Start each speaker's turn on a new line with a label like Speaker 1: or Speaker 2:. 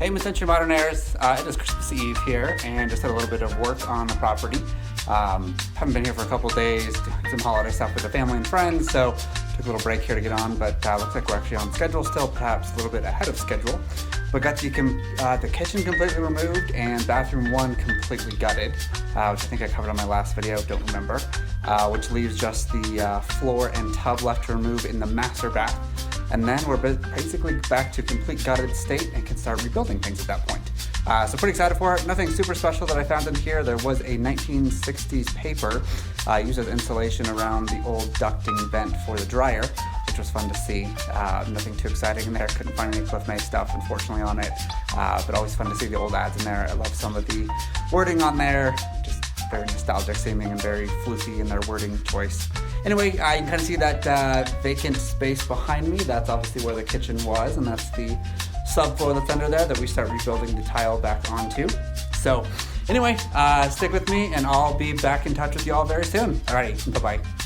Speaker 1: Hey, Century Modernaires, it is Christmas Eve here and just had a little bit of work on the property. Haven't been here for a couple days, doing some holiday stuff with the family and friends, so took a little break here to get on, but looks like we're actually on schedule still, perhaps a little bit ahead of schedule. But got the kitchen completely removed and bathroom 1 completely gutted, which I think I covered on my last video, don't remember, which leaves just the floor and tub left to remove in the master bath. And then we're basically back to complete gutted state and can start rebuilding things at that point. So pretty excited for it. Nothing super special that I found in here. There was a 1960s paper used as insulation around the old ducting vent for the dryer, which was fun to see. Nothing too exciting in there. Couldn't find any Cliff May stuff, unfortunately, on it. But always fun to see the old ads in there. I love some of the wording on there. Just very nostalgic seeming and very floofy in their wording choice. Anyway, you can kind of see that vacant space behind me. That's obviously where the kitchen was, and that's the subfloor that's under there that we start rebuilding the tile back onto. So anyway, stick with me and I'll be back in touch with you all very soon. Alrighty, bye-bye.